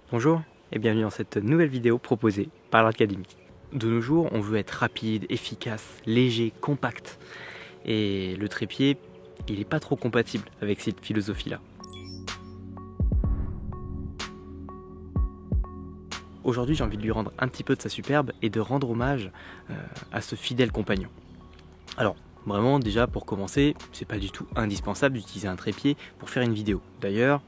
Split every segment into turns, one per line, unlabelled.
Bonjour et bienvenue dans cette nouvelle vidéo proposée par l'Académie. De nos jours, on veut être rapide, efficace, léger, compact. Et le trépied, il n'est pas trop compatible avec cette philosophie-là. Aujourd'hui, j'ai envie de lui rendre un petit peu de sa superbe et de rendre hommage à ce fidèle compagnon. Alors, vraiment, déjà pour commencer, c'est pas du tout indispensable d'utiliser un trépied pour faire une vidéo. D'ailleurs,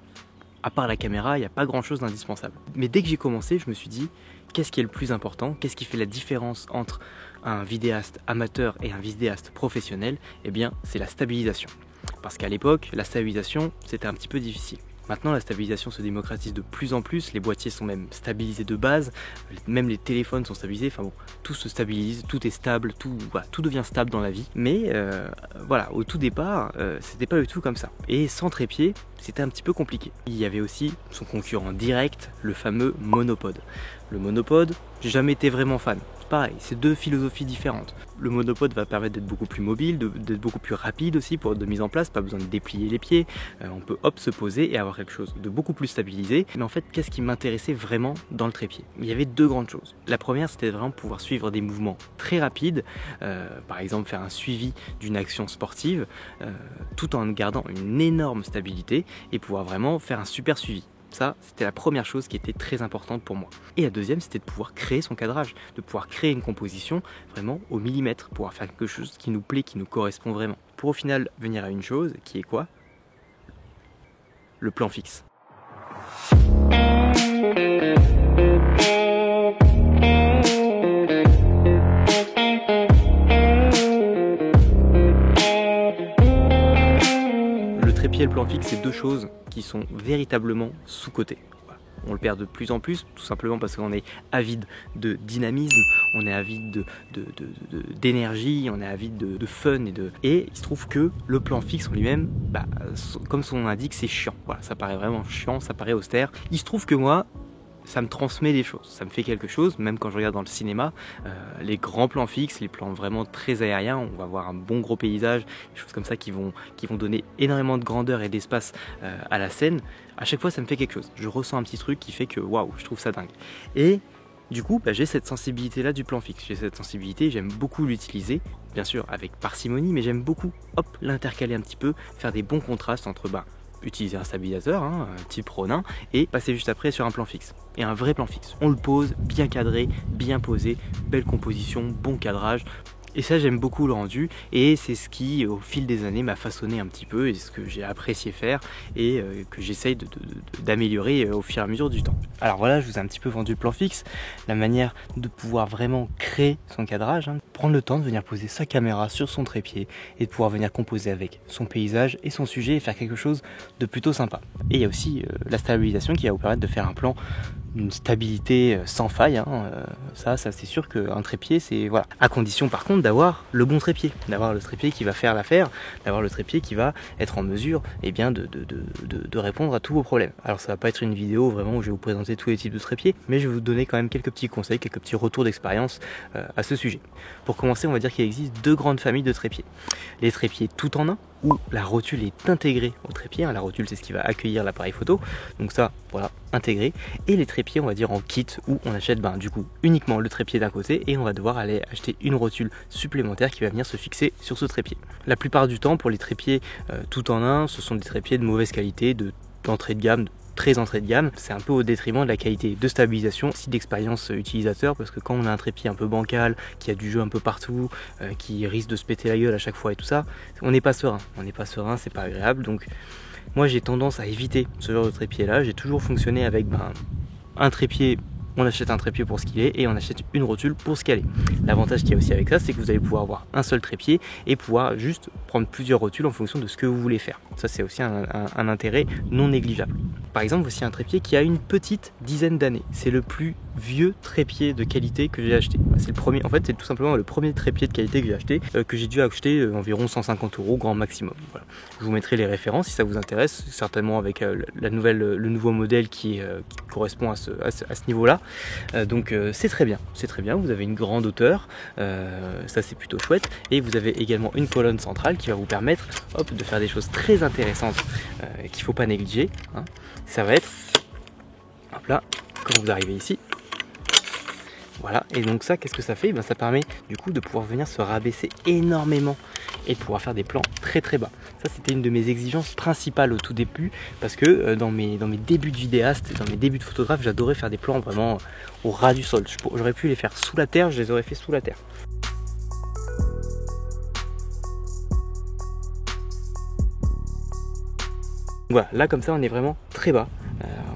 à part la caméra, il n'y a pas grand chose d'indispensable. Mais dès que j'ai commencé, je me suis dit, qu'est-ce qui est le plus important? Qu'est-ce qui fait la différence entre un vidéaste amateur et un vidéaste professionnel? Eh bien, c'est la stabilisation. Parce qu'à l'époque, la stabilisation, c'était un petit peu difficile. Maintenant, la stabilisation se démocratise de plus en plus, les boîtiers sont même stabilisés de base, même les téléphones sont stabilisés, enfin bon, tout se stabilise, tout est stable, tout devient stable dans la vie. Mais voilà, au tout départ, c'était pas du tout comme ça. Et sans trépied, c'était un petit peu compliqué. Il y avait aussi son concurrent direct, le fameux monopode. Le monopode, j'ai jamais été vraiment fan. Pareil, c'est deux philosophies différentes. Le monopode va permettre d'être beaucoup plus mobile, d'être beaucoup plus rapide aussi pour de mise en place, pas besoin de déplier les pieds, on peut hop se poser et avoir quelque chose de beaucoup plus stabilisé. Mais en fait, qu'est-ce qui m'intéressait vraiment dans le trépied? Il y avait deux grandes choses. La première, c'était vraiment pouvoir suivre des mouvements très rapides, par exemple faire un suivi d'une action sportive, tout en gardant une énorme stabilité et pouvoir vraiment faire un super suivi. Ça, c'était la première chose qui était très importante pour moi. Et la deuxième, c'était de pouvoir créer son cadrage, de pouvoir créer une composition vraiment au millimètre, pouvoir faire quelque chose qui nous plaît, qui nous correspond vraiment. Pour au final venir à une chose, qui est quoi? Le plan fixe. Le trépied et le plan fixe, c'est deux choses qui sont véritablement sous-cotées. On le perd de plus en plus, tout simplement parce qu'on est avide de dynamisme, on est avide d'énergie, on est avide de fun et il se trouve que le plan fixe en lui-même, comme son nom l'indique, c'est chiant. Voilà, ça paraît vraiment chiant, ça paraît austère. Il se trouve que moi, ça me transmet des choses, ça me fait quelque chose, même quand je regarde dans le cinéma, les grands plans fixes, les plans vraiment très aériens, on va voir un bon gros paysage, des choses comme ça qui vont donner énormément de grandeur et d'espace à la scène. À chaque fois, ça me fait quelque chose. Je ressens un petit truc qui fait que waouh, je trouve ça dingue. Et du coup, j'ai cette sensibilité-là du plan fixe. J'ai cette sensibilité, j'aime beaucoup l'utiliser, bien sûr avec parcimonie, mais j'aime beaucoup l'intercaler un petit peu, faire des bons contrastes entre utiliser un stabilisateur, type Ronin, et passer juste après sur un plan fixe. Et un vrai plan fixe. On le pose, bien cadré, bien posé, belle composition, bon cadrage. Et ça, j'aime beaucoup le rendu, et c'est ce qui, au fil des années, m'a façonné un petit peu, et ce que j'ai apprécié faire, et que j'essaye d'améliorer au fur et à mesure du temps. Alors voilà, je vous ai un petit peu vendu le plan fixe, la manière de pouvoir vraiment créer son cadrage, prendre le temps de venir poser sa caméra sur son trépied, et de pouvoir venir composer avec son paysage et son sujet, et faire quelque chose de plutôt sympa. Et il y a aussi la stabilisation qui va vous permettre de faire un plan une stabilité sans faille, ça c'est sûr qu'un trépied, c'est voilà. À condition par contre d'avoir le bon trépied, d'avoir le trépied qui va faire l'affaire, d'avoir le trépied qui va être en mesure de répondre à tous vos problèmes. Alors ça va pas être une vidéo vraiment où je vais vous présenter tous les types de trépieds, mais je vais vous donner quand même quelques petits conseils, quelques petits retours d'expérience à ce sujet. Pour commencer, on va dire qu'il existe deux grandes familles de trépieds. Les trépieds tout en un, où la rotule est intégrée au trépied. La rotule, c'est ce qui va accueillir l'appareil photo. Donc ça, voilà, intégré. Et les trépieds, on va dire en kit, où on achète du coup uniquement le trépied d'un côté et on va devoir aller acheter une rotule supplémentaire qui va venir se fixer sur ce trépied. La plupart du temps, pour les trépieds tout en un, ce sont des trépieds de mauvaise qualité, d'entrée de gamme, très entrée de gamme. C'est un peu au détriment de la qualité de stabilisation, aussi d'expérience utilisateur, parce que quand on a un trépied un peu bancal, qui a du jeu un peu partout, qui risque de se péter la gueule à chaque fois et tout ça, on n'est pas serein, c'est pas agréable. Donc moi j'ai tendance à éviter ce genre de trépied là. J'ai toujours fonctionné avec un trépied. On achète un trépied pour ce qu'il est et on achète une rotule pour ce qu'elle est. L'avantage qu'il y a aussi avec ça, c'est que vous allez pouvoir avoir un seul trépied et pouvoir juste prendre plusieurs rotules en fonction de ce que vous voulez faire. Ça, c'est aussi un intérêt non négligeable. Par exemple, voici un trépied qui a une petite dizaine d'années. C'est le plus vieux trépied de qualité que j'ai acheté. C'est le premier, en fait, c'est tout simplement le premier trépied de qualité que j'ai acheté, que j'ai dû acheter environ 150 € grand maximum. Voilà. Je vous mettrai les références si ça vous intéresse, certainement avec le nouveau modèle qui correspond à ce niveau-là. Donc c'est très bien, vous avez une grande hauteur, ça c'est plutôt chouette, et vous avez également une colonne centrale qui va vous permettre de faire des choses très intéressantes qu'il ne faut pas négliger. Ça va être quand vous arrivez ici. Voilà, et donc ça, qu'est-ce que ça fait? Ça permet du coup de pouvoir venir se rabaisser énormément et de pouvoir faire des plans très très bas. Ça, c'était une de mes exigences principales au tout début, parce que dans mes débuts de vidéaste, dans mes débuts de photographe, j'adorais faire des plans vraiment au ras du sol. J'aurais pu les faire sous la terre, je les aurais fait sous la terre. Voilà, là comme ça on est vraiment très bas.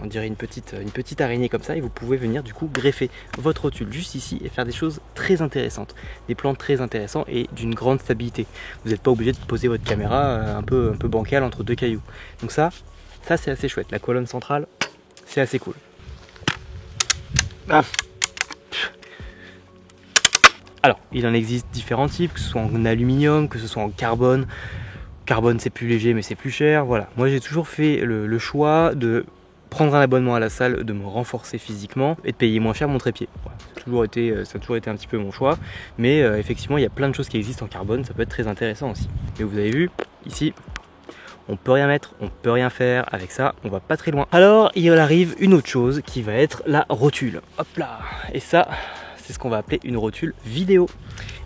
On dirait une petite araignée comme ça, et vous pouvez venir du coup greffer votre rotule juste ici et faire des choses très intéressantes, des plans très intéressants et d'une grande stabilité. Vous n'êtes pas obligé de poser votre caméra un peu bancale entre deux cailloux. Donc ça c'est assez chouette. La colonne centrale, c'est assez cool. Ah. Alors, il en existe différents types, que ce soit en aluminium, que ce soit en carbone. Carbone c'est plus léger mais c'est plus cher. Voilà, moi j'ai toujours fait le choix de prendre un abonnement à la salle, de me renforcer physiquement et de payer moins cher mon trépied. Voilà, ça a toujours été un petit peu mon choix, mais effectivement il y a plein de choses qui existent en carbone, ça peut être très intéressant aussi. Mais vous avez vu, ici, on peut rien mettre, on peut rien faire, avec ça on va pas très loin. Alors il arrive une autre chose qui va être la rotule. Hop là, et ça c'est ce qu'on va appeler une rotule vidéo.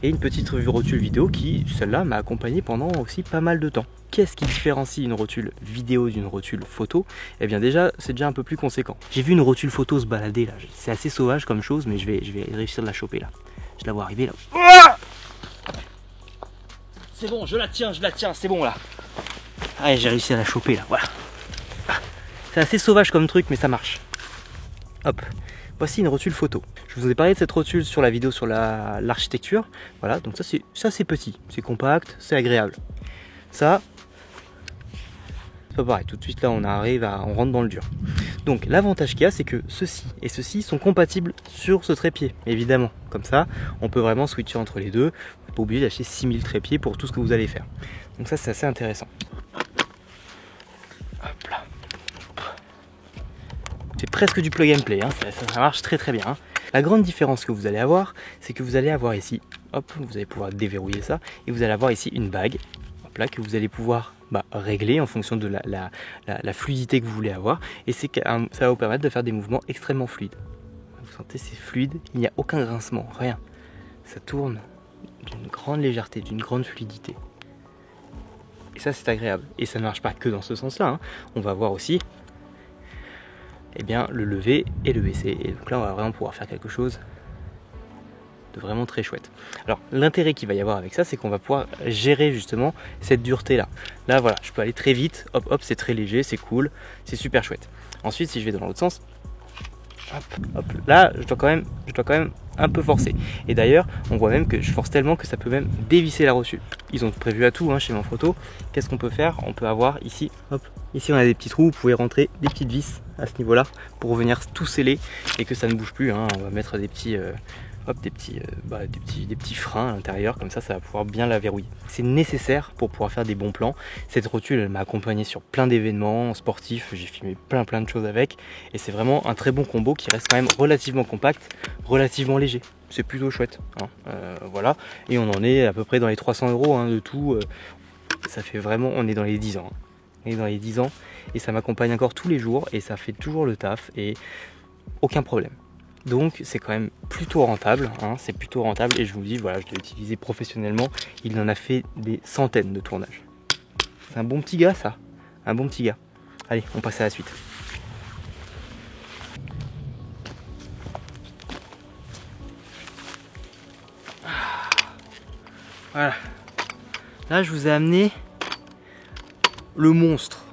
Et une petite rotule vidéo qui, celle-là, m'a accompagné pendant aussi pas mal de temps. Qu'est-ce qui différencie une rotule vidéo d'une rotule photo? Eh bien déjà, c'est déjà un peu plus conséquent. J'ai vu une rotule photo se balader là, c'est assez sauvage comme chose, mais je vais réussir de la choper là. Je la vois arriver là. C'est bon, je la tiens, c'est bon là. Allez, j'ai réussi à la choper là, voilà. C'est assez sauvage comme truc, mais ça marche. Hop. Voici une rotule photo. Je vous ai parlé de cette rotule sur la vidéo sur l'architecture. Voilà, donc ça c'est petit, c'est compact, c'est agréable. Ça, c'est pas pareil. Tout de suite là, on rentre dans le dur. Donc l'avantage qu'il y a, c'est que ceci et ceci sont compatibles sur ce trépied, évidemment. Comme ça, on peut vraiment switcher entre les deux. Vous n'êtes pas obligé d'acheter 6000 trépieds pour tout ce que vous allez faire. Donc ça, c'est assez intéressant. Hop là. C'est presque du plug and play, hein. Ça marche très très bien. Hein. La grande différence que vous allez avoir, c'est que vous allez avoir ici, hop, vous allez pouvoir déverrouiller ça, et vous allez avoir ici une bague, hop là, que vous allez pouvoir régler en fonction de la fluidité que vous voulez avoir, et ça va vous permettre de faire des mouvements extrêmement fluides. Vous sentez, c'est fluide, il n'y a aucun grincement, rien. Ça tourne d'une grande légèreté, d'une grande fluidité. Et ça c'est agréable. Et ça ne marche pas que dans ce sens-là, hein. On va voir aussi le lever et le baisser. Et donc là, on va vraiment pouvoir faire quelque chose de vraiment très chouette. Alors, l'intérêt qu'il va y avoir avec ça, c'est qu'on va pouvoir gérer justement cette dureté-là. Là, voilà, je peux aller très vite. Hop, hop, c'est très léger, c'est cool, c'est super chouette. Ensuite, si je vais dans l'autre sens, hop, hop, là, je dois quand même un peu forcer. Et d'ailleurs, on voit même que je force tellement que ça peut même dévisser la rotule. Ils ont prévu à tout, hein, chez Manfrotto. Qu'est-ce qu'on peut faire? On peut avoir ici, hop, ici on a des petits trous, vous pouvez rentrer des petites vis à ce niveau-là pour venir tout sceller et que ça ne bouge plus. Hein. On va mettre des petits, des petits freins à l'intérieur, comme ça va pouvoir bien la verrouiller. C'est nécessaire pour pouvoir faire des bons plans. Cette rotule, elle m'a accompagné sur plein d'événements sportifs, j'ai filmé plein de choses avec, et c'est vraiment un très bon combo qui reste quand même relativement compact, relativement léger. C'est plutôt chouette, hein. Voilà, et on en est à peu près dans les 300 € hein, de tout. Ça fait vraiment, on est dans les 10 ans. Hein. On est dans les 10 ans et ça m'accompagne encore tous les jours et ça fait toujours le taf et aucun problème. Donc c'est quand même plutôt rentable, hein, c'est plutôt rentable, et je vous dis, voilà, je l'ai utilisé professionnellement, il en a fait des centaines de tournages. C'est un bon petit gars ça, un bon petit gars. Allez, on passe à la suite. Voilà, là je vous ai amené le monstre,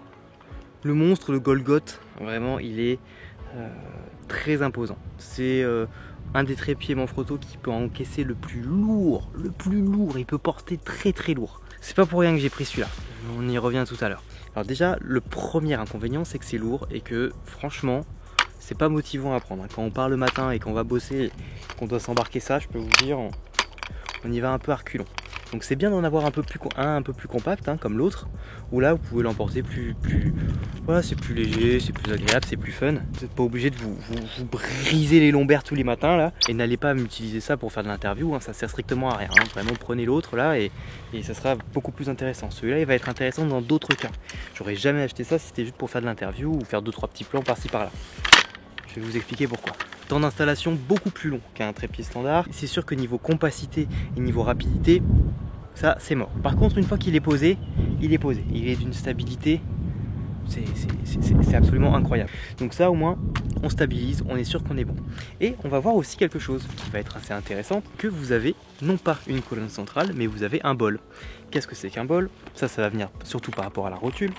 le Golgoth. Vraiment, il est très imposant. C'est un des trépieds Manfrotto qui peut encaisser le plus lourd. Il peut porter très lourd. C'est pas pour rien que j'ai pris celui-là. On y revient tout à l'heure. Alors déjà, le premier inconvénient, c'est que c'est lourd et que franchement, c'est pas motivant à prendre. Quand on part le matin et qu'on va bosser, qu'on doit s'embarquer ça, je peux vous dire, on y va un peu à reculons. Donc c'est bien d'en avoir un peu plus compact, hein, comme l'autre, où là vous pouvez l'emporter voilà, c'est plus léger, c'est plus agréable, c'est plus fun. Vous n'êtes pas obligé de vous briser les lombaires tous les matins là, et n'allez pas m'utiliser ça pour faire de l'interview, hein, ça sert strictement à rien. Hein. Vraiment, prenez l'autre là et ça sera beaucoup plus intéressant. Celui-là, il va être intéressant dans d'autres cas. J'aurais jamais acheté ça si c'était juste pour faire de l'interview ou faire 2-3 petits plans par-ci par-là. Je vais vous expliquer pourquoi. Temps d'installation beaucoup plus long qu'un trépied standard. C'est sûr que niveau compacité et niveau rapidité, ça c'est mort. Par contre, une fois qu'il est posé, il est posé. Il est d'une stabilité, c'est absolument incroyable. Donc ça au moins, on stabilise, on est sûr qu'on est bon. Et on va voir aussi quelque chose qui va être assez intéressant, que vous avez non pas une colonne centrale, mais vous avez un bol. Qu'est-ce que c'est qu'un bol? Ça va venir surtout par rapport à la rotule.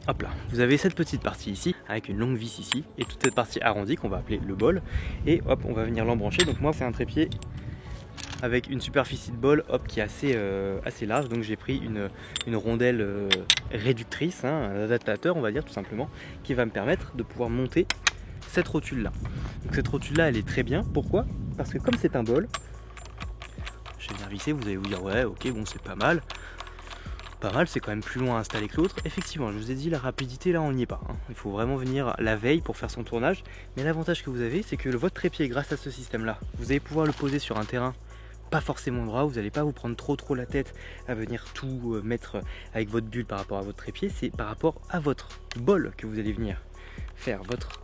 Hop là, vous avez cette petite partie ici, avec une longue vis ici, et toute cette partie arrondie qu'on va appeler le bol. Et hop, on va venir l'embrancher. Donc moi, c'est un trépied avec une superficie de bol qui est assez large. Donc j'ai pris une rondelle réductrice, un adaptateur on va dire tout simplement, qui va me permettre de pouvoir monter cette rotule là. Donc cette rotule là elle est très bien. Pourquoi? Parce que comme c'est un bol, je vais venir visser, vous allez vous dire ouais ok bon c'est pas mal. Pas mal, c'est quand même plus long à installer que l'autre. Effectivement, je vous ai dit la rapidité là on n'y est pas. Il faut vraiment venir la veille pour faire son tournage. Mais l'avantage que vous avez c'est que votre trépied grâce à ce système là, vous allez pouvoir le poser sur un terrain pas forcément droit, vous n'allez pas vous prendre trop la tête à venir tout mettre avec votre bulle par rapport à votre trépied, c'est par rapport à votre bol que vous allez venir faire votre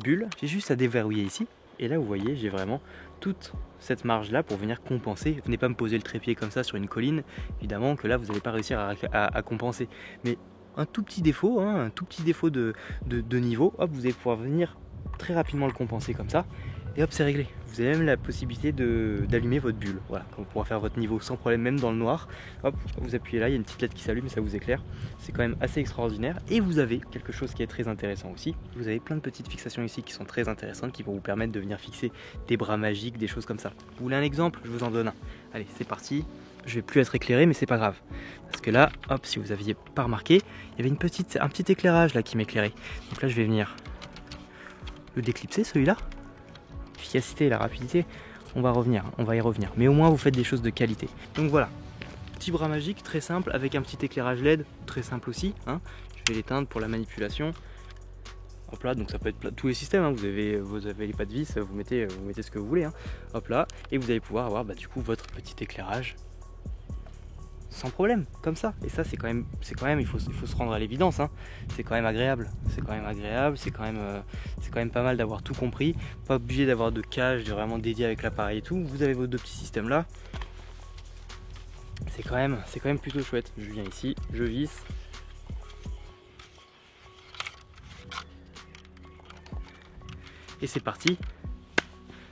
bulle. J'ai juste à déverrouiller ici et là vous voyez j'ai vraiment toute cette marge là pour venir compenser. Venez pas me poser le trépied comme ça sur une colline, évidemment que là vous n'allez pas réussir à compenser, mais un tout petit défaut, un tout petit défaut de niveau, hop vous allez pouvoir venir très rapidement le compenser comme ça. Et hop, c'est réglé. Vous avez même la possibilité d'allumer votre bulle. Voilà, vous pourrez faire votre niveau sans problème, même dans le noir. Hop, vous appuyez là, il y a une petite LED qui s'allume et ça vous éclaire. C'est quand même assez extraordinaire. Et vous avez quelque chose qui est très intéressant aussi. Vous avez plein de petites fixations ici qui sont très intéressantes, qui vont vous permettre de venir fixer des bras magiques, des choses comme ça. Vous voulez un exemple? Je vous en donne un. Allez, c'est parti. Je vais plus être éclairé, mais c'est pas grave. Parce que là, hop, si vous aviez pas remarqué, il y avait un petit éclairage là qui m'éclairait. Donc là, je vais venir le déclipser, celui-là. L'efficacité, la rapidité, on va y revenir. Mais au moins vous faites des choses de qualité. Donc voilà, petit bras magique, très simple, avec un petit éclairage LED, très simple aussi. Je vais l'éteindre pour la manipulation. Hop là, donc ça peut être tous les systèmes. Vous avez les pas de vis, vous mettez ce que vous voulez. Hop là, et vous allez pouvoir avoir du coup votre petit éclairage sans problème, comme ça. Et ça c'est quand même, il faut se rendre à l'évidence, c'est quand même agréable, c'est quand même pas mal d'avoir tout compris, pas obligé d'avoir de cage vraiment dédié avec l'appareil et tout. Vous avez vos deux petits systèmes là, c'est quand même plutôt chouette. Je viens ici, je visse, et c'est parti.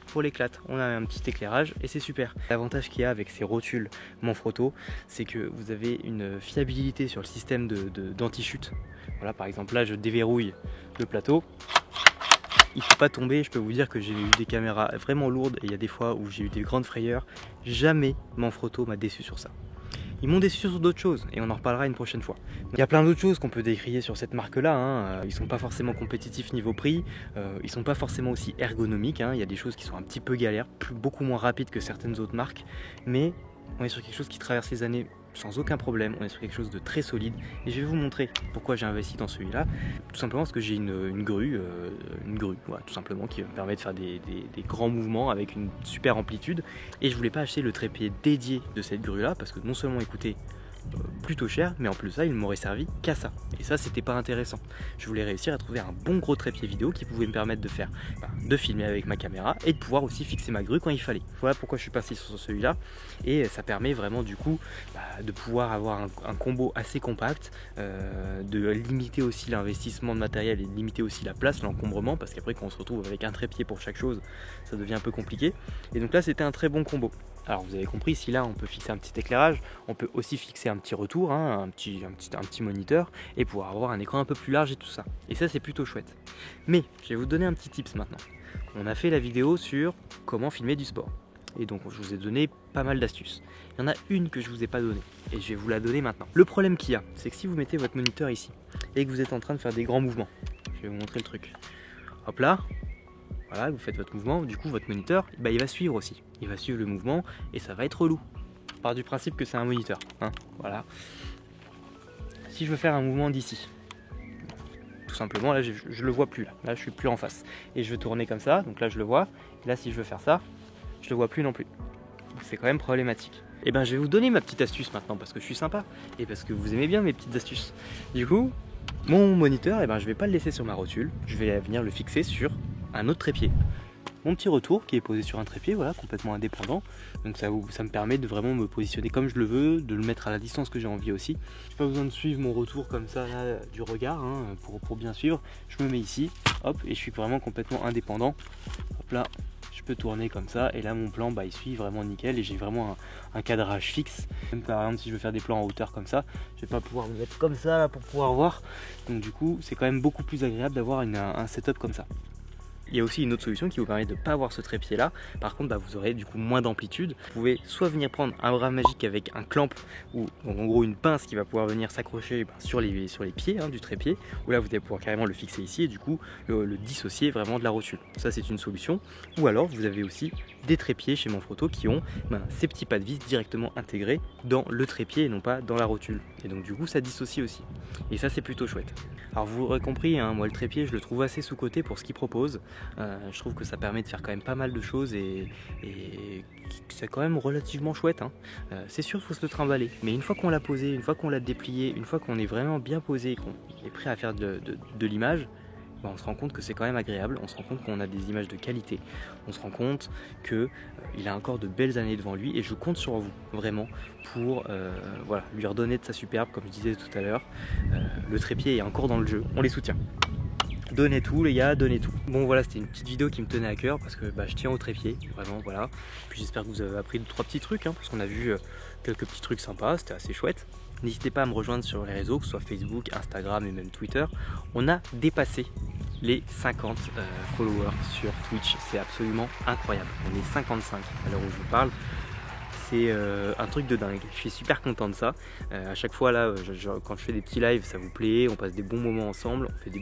Pour l'éclate, on a un petit éclairage et c'est super. L'avantage qu'il y a avec ces rotules Manfrotto, c'est que vous avez une fiabilité sur le système d'anti-chute. Voilà, par exemple là je déverrouille le plateau, il ne faut pas tomber. Je peux vous dire que j'ai eu des caméras vraiment lourdes et il y a des fois où j'ai eu des grandes frayeurs. Jamais Manfrotto m'a déçu sur ça. Ils m'ont déçu sur d'autres choses et on en reparlera une prochaine fois. Il y a plein d'autres choses qu'on peut décrier sur cette marque là. Ils sont pas forcément compétitifs niveau prix, ils sont pas forcément aussi ergonomiques. Il y a des choses qui sont un petit peu galères, beaucoup moins rapides que certaines autres marques, mais on est sur quelque chose qui traverse les années sans aucun problème. On est sur quelque chose de très solide et je vais vous montrer pourquoi j'ai investi dans celui-là. Tout simplement parce que j'ai une grue, voilà, tout simplement, qui me permet de faire des grands mouvements avec une super amplitude. Et je voulais pas acheter le trépied dédié de cette grue-là parce que non seulement il coûtait plutôt cher, mais en plus de ça, il m'aurait servi qu'à ça. Et ça, c'était pas intéressant. Je voulais réussir à trouver un bon gros trépied vidéo qui pouvait me permettre de filmer avec ma caméra et de pouvoir aussi fixer ma grue quand il fallait. Voilà pourquoi je suis passé sur celui-là. Et ça permet vraiment du coup de pouvoir avoir un combo assez compact, de limiter aussi l'investissement de matériel et de limiter aussi la place, l'encombrement, parce qu'après quand on se retrouve avec un trépied pour chaque chose, ça devient un peu compliqué. Et donc là, c'était un très bon combo. Alors vous avez compris, si là on peut fixer un petit éclairage, on peut aussi fixer un petit retour, un petit moniteur, et pouvoir avoir un écran un peu plus large et tout ça. Et ça c'est plutôt chouette. Mais je vais vous donner un petit tips maintenant. On a fait la vidéo sur comment filmer du sport. Et donc je vous ai donné pas mal d'astuces. Il y en a une que je vous ai pas donnée, et je vais vous la donner maintenant. Le problème qu'il y a, c'est que si vous mettez votre moniteur ici, et que vous êtes en train de faire des grands mouvements, je vais vous montrer le truc. Hop là. Voilà, vous faites votre mouvement, du coup votre moniteur, il va suivre aussi. Il va suivre le mouvement et ça va être relou. On part du principe que c'est un moniteur. Voilà. Si je veux faire un mouvement d'ici, tout simplement, là je le vois plus. Là je suis plus en face. Et je veux tourner comme ça, donc là je le vois. Et là si je veux faire ça, je le vois plus non plus. C'est quand même problématique. Et je vais vous donner ma petite astuce maintenant parce que je suis sympa et parce que vous aimez bien mes petites astuces. Du coup, Mon moniteur, eh ben, je vais pas le laisser sur ma rotule, je vais venir le fixer sur un autre trépied. Mon petit retour qui est posé sur un trépied, voilà, complètement indépendant. Donc ça me permet de vraiment me positionner comme je le veux, de le mettre à la distance que j'ai envie aussi. J'ai pas besoin de suivre mon retour comme ça là, du regard hein, pour bien suivre. Je me mets ici, hop, et je suis vraiment complètement indépendant. Hop là, je peux tourner comme ça et là mon plan il suit vraiment nickel et j'ai vraiment un cadrage fixe. Même par exemple si je veux faire des plans en hauteur comme ça, je vais pas pouvoir me mettre comme ça là pour pouvoir voir. Donc du coup c'est quand même beaucoup plus agréable d'avoir un setup comme ça. Il y a aussi une autre solution qui vous permet de ne pas avoir ce trépied là. Par contre vous aurez du coup moins d'amplitude. Vous pouvez soit venir prendre un bras magique avec un clamp ou donc, en gros une pince qui va pouvoir venir s'accrocher sur les pieds du trépied, ou là vous allez pouvoir carrément le fixer ici et du coup le dissocier vraiment de la rotule. Ça c'est une solution. Ou alors vous avez aussi des trépieds chez Manfrotto qui ont ces petits pas de vis directement intégrés dans le trépied et non pas dans la rotule. Et donc du coup ça dissocie aussi. Et ça c'est plutôt chouette. Alors vous l'aurez compris, hein, moi le trépied je le trouve assez sous-coté pour ce qu'il propose. Je trouve que ça permet de faire quand même pas mal de choses et c'est quand même relativement chouette. Hein. C'est sûr, il faut se le trimballer. Mais une fois qu'on l'a posé, une fois qu'on l'a déplié, une fois qu'on est vraiment bien posé et qu'on est prêt à faire de l'image, on se rend compte que c'est quand même agréable, on se rend compte qu'on a des images de qualité, on se rend compte qu'il a encore de belles années devant lui et je compte sur vous vraiment pour voilà, lui redonner de sa superbe comme je disais tout à l'heure. Le trépied est encore dans le jeu, on les soutient. Donnez tout les gars, donnez tout. Bon voilà, c'était une petite vidéo qui me tenait à cœur parce que je tiens au trépied, vraiment voilà. Puis j'espère que vous avez appris 2-3 petits trucs, hein, parce qu'on a vu quelques petits trucs sympas, c'était assez chouette. N'hésitez pas à me rejoindre sur les réseaux, que ce soit Facebook, Instagram et même Twitter. On a dépassé les 50 followers sur Twitch, c'est absolument incroyable. On est 55 à l'heure où je vous parle. C'est un truc de dingue, je suis super content de ça. À chaque fois là, quand je fais des petits lives, ça vous plaît, on passe des bons moments ensemble, on fait des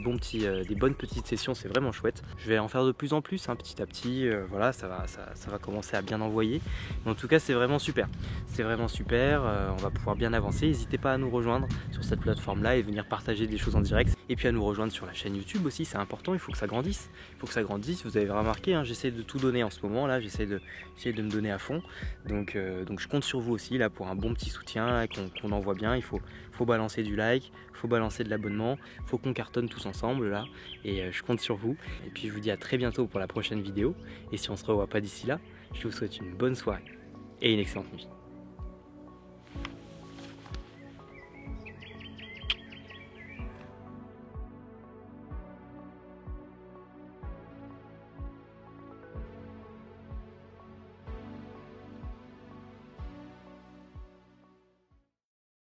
bonnes petites sessions, c'est vraiment chouette. Je vais en faire de plus en plus, hein, petit à petit, voilà, ça va commencer à bien envoyer. Mais en tout cas, c'est vraiment super. C'est vraiment super, on va pouvoir bien avancer. N'hésitez pas à nous rejoindre sur cette plateforme-là et venir partager des choses en direct. Et puis à nous rejoindre sur la chaîne YouTube aussi, c'est important, il faut que ça grandisse. Il faut que ça grandisse, vous avez remarqué, hein, j'essaie de tout donner en ce moment, là, j'essaie de me donner à fond. Donc je compte sur vous aussi là pour un bon petit soutien, qu'on envoie bien. Il faut balancer du like, il faut balancer de l'abonnement, il faut qu'on cartonne tous ensemble là. Et je compte sur vous. Et puis je vous dis à très bientôt pour la prochaine vidéo. Et si on se revoit pas d'ici là, je vous souhaite une bonne soirée et une excellente nuit.